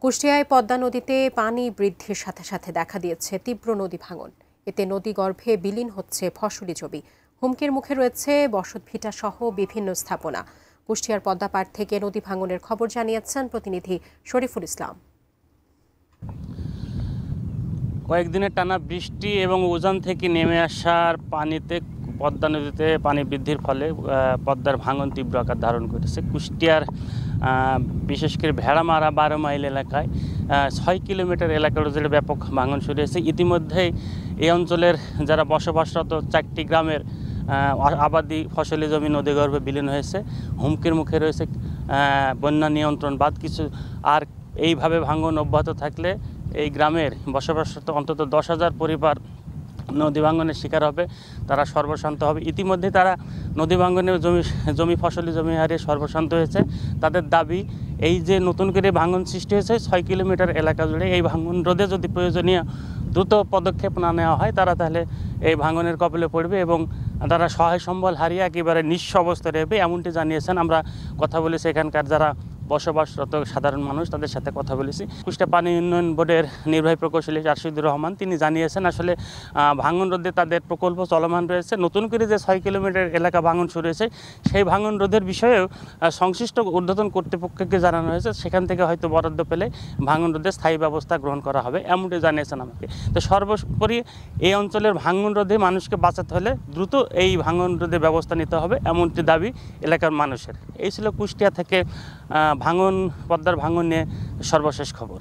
কুষ্টিয়ায় পদ্মা নদীতে পানি বৃদ্ধির সাথে সাথে দেখা দিয়েছে তীব্র নদী ভাঙন। এতে নদী গর্ভে বিলীন হচ্ছে ফসলি জমি। হুমকির মুখে রয়েছে বসতভিটা সহ বিভিন্ন স্থাপনা। কুষ্টিয়ার পদ্মা পাড় থেকে নদী ভাঙনের খবর জানিয়েছেন প্রতিনিধি শরীফুল ইসলাম। কয়েকদিনের টানা বৃষ্টি এবং উজান থেকে নেমে আসার পানিতে পদ্মা নদীতে পানি বৃদ্ধির ফলে পদ্মার ভাঙন তীব্র আকার ধারণ করেছে। কুষ্টিয়ার বিশেষ করে ভেড়ামারা 12 মাইল এলাকায় 6 কিলোমিটার এলাকা জুড়ে ব্যাপক ভাঙন শুরু হয়েছে। ইতিমধ্যেই এই অঞ্চলের যারা বসবাসরত 4টি গ্রামের আবাদি ফসলি জমি নদীগর্ভে বিলীন হয়েছে। হুমকির মুখে রয়েছে বন্যা নিয়ন্ত্রণ বাদ কিছু। আর এইভাবে ভাঙন অব্যাহত থাকলে এই গ্রামের বসবাসরত অন্তত 10,000 পরিবার নদী ভাঙনের শিকার হবে, তারা সর্বশান্ত হবে। ইতিমধ্যে তারা নদী ভাঙনের জমি ফসলি জমি হারিয়ে সর্বশান্ত হয়েছে। তাদের দাবি এই যে নতুন করে ভাঙন সৃষ্টি হয়েছে 6 কিলোমিটার এলাকা জুড়ে, এই ভাঙন রোধে যদি প্রয়োজনীয় দ্রুত পদক্ষেপ না নেওয়া হয় তারা তাহলে এই ভাঙনের কবলে পড়বে এবং তারা সহায় সম্বল হারিয়ে একেবারে নিঃস্ব অবস্থায় রয়েবে, এমনটি জানিয়েছেন। আমরা কথা বলেছি এখানকার যারা বসবাসরত সাধারণ মানুষ, তাদের সাথে কথা বলেছি। কুষ্টিয়া পানি উন্নয়ন বোর্ডের নির্বাহী প্রকৌশলী রাশিদুর রহমান তিনি জানিয়েছেন আসলে ভাঙন রোধে তাদের প্রকল্প চলমান রয়েছে। নতুন করে যে 6 কিলোমিটার এলাকা ভাঙন শুরু হয়েছে সেই ভাঙন রোধের বিষয়েও সংশ্লিষ্ট ঊর্ধ্বতন কর্তৃপক্ষকে জানানো হয়েছে। সেখান থেকে হয়তো বরাদ্দ পেলে ভাঙন রোধে স্থায়ী ব্যবস্থা গ্রহণ করা হবে, এমনটি জানিয়েছেন আমাকে। তো সর্বোপরি এই অঞ্চলের ভাঙন রোধে মানুষকে বাঁচাতে হলে দ্রুত এই ভাঙন রোধে ব্যবস্থা নিতে হবে, এমনটি দাবি এলাকার মানুষের। এই ছিল কুষ্টিয়া থেকে পদ্মার ভাঙন নিয়ে সর্বশেষ খবর।